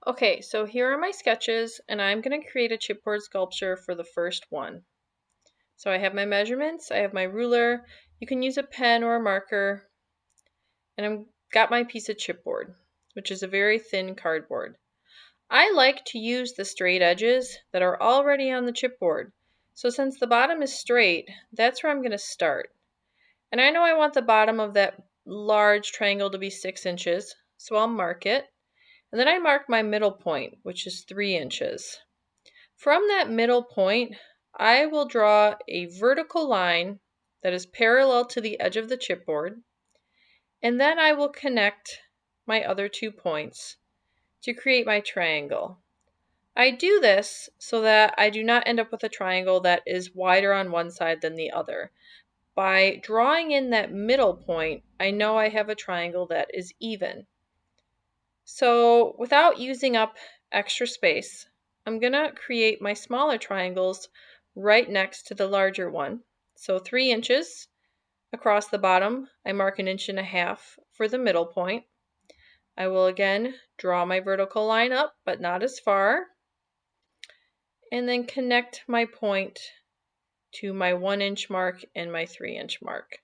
Okay, so here are my sketches, and I'm going to create a chipboard sculpture for the first one. So I have my measurements, I have my ruler, you can use a pen or a marker, and I've got my piece of chipboard, which is a very thin cardboard. I like to use the straight edges that are already on the chipboard. So since the bottom is straight, that's where I'm going to start. And I know I want the bottom of that large triangle to be 6 inches, so I'll mark it. And then I mark my middle point, which is 3 inches. From that middle point, I will draw a vertical line that is parallel to the edge of the chipboard, and then I will connect my other 2 points to create my triangle. I do this so that I do not end up with a triangle that is wider on one side than the other. By drawing in that middle point, I know I have a triangle that is even. So without using up extra space, I'm going to create my smaller triangles right next to the larger one. So 3 inches across the bottom, I mark 1.5 inches for the middle point. I will again draw my vertical line up, but not as far, and then connect my point to my 1-inch mark and my 3-inch mark.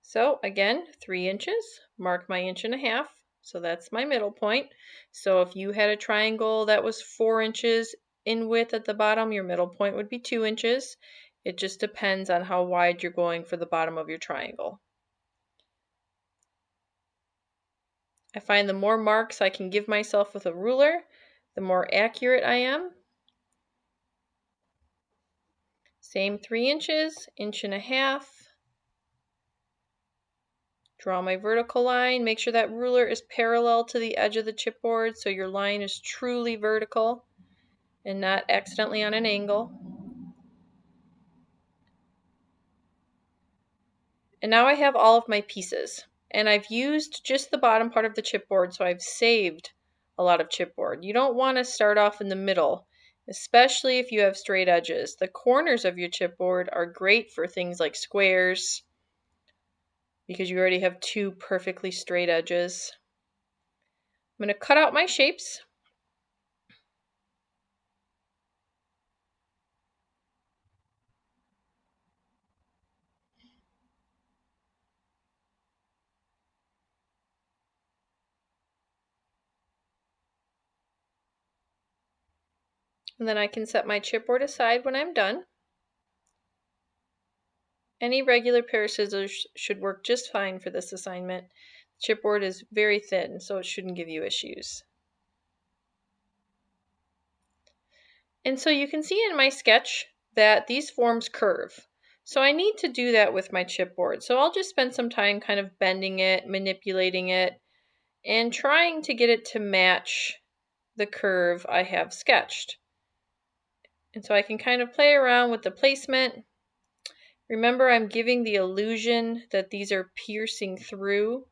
So again, 3 inches, mark my 1.5 inches, so that's my middle point. So if you had a triangle that was 4 inches in width at the bottom, your middle point would be 2 inches. It just depends on how wide you're going for the bottom of your triangle. I find the more marks I can give myself with a ruler, the more accurate I am. Same 3 inches, 1.5 inches. Draw my vertical line. Make sure that ruler is parallel to the edge of the chipboard so your line is truly vertical and not accidentally on an angle. And now I have all of my pieces. And I've used just the bottom part of the chipboard, so I've saved a lot of chipboard. You don't want to start off in the middle, especially if you have straight edges. The corners of your chipboard are great for things like squares because you already have 2 perfectly straight edges. I'm going to cut out my shapes. And then I can set my chipboard aside when I'm done. Any regular pair of scissors should work just fine for this assignment. The chipboard is very thin, so it shouldn't give you issues. And so you can see in my sketch that these forms curve. So I need to do that with my chipboard. So I'll just spend some time kind of bending it, manipulating it, and trying to get it to match the curve I have sketched. And so I can kind of play around with the placement. Remember, I'm giving the illusion that these are piercing through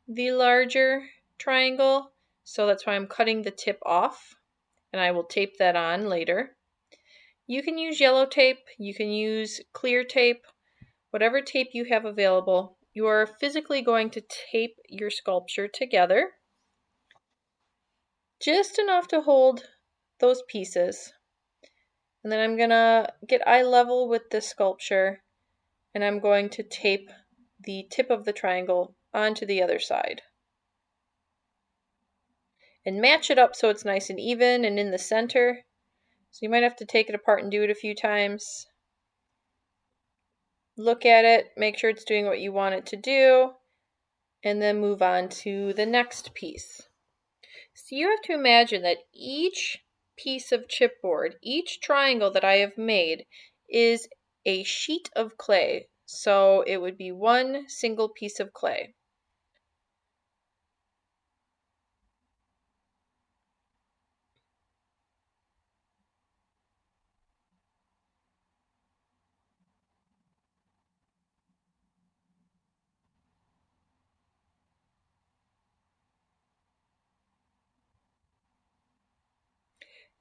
the larger triangle, so that's why I'm cutting the tip off, and I will tape that on later. You can use yellow tape, you can use clear tape, whatever tape you have available. You are physically going to tape your sculpture together, just enough to hold those pieces. And then I'm gonna get eye level with this sculpture, and I'm going to tape the tip of the triangle onto the other side. And match it up so it's nice and even and in the center. So you might have to take it apart and do it a few times. Look at it, make sure it's doing what you want it to do, and then move on to the next piece. So you have to imagine that each piece of chipboard, each triangle that I have made, is a sheet of clay. So it would be one single piece of clay.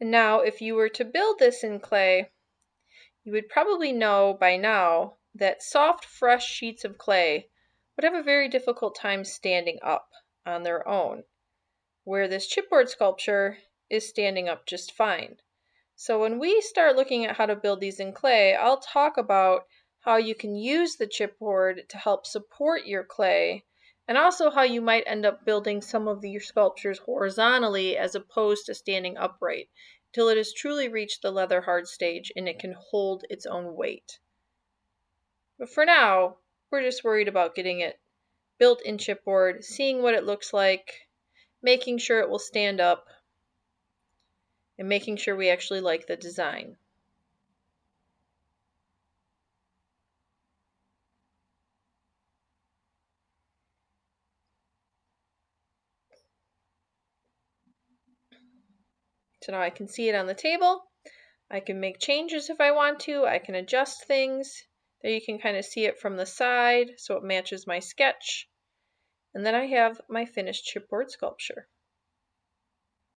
And now if you were to build this in clay, You would probably know by now that soft, fresh sheets of clay would have a very difficult time standing up on their own, where this chipboard sculpture is standing up just fine. So when we start looking at how to build these in clay, I'll talk about how you can use the chipboard to help support your clay, and also how you might end up building some of your sculptures horizontally as opposed to standing upright, till it has truly reached the leather hard stage and it can hold its own weight. But for now, we're just worried about getting it built in chipboard, seeing what it looks like, making sure it will stand up, and making sure we actually like the design. So now I can see it on the table. I can make changes if I want to. I can adjust things. There you can kind of see it from the side so it matches my sketch. And then I have my finished chipboard sculpture.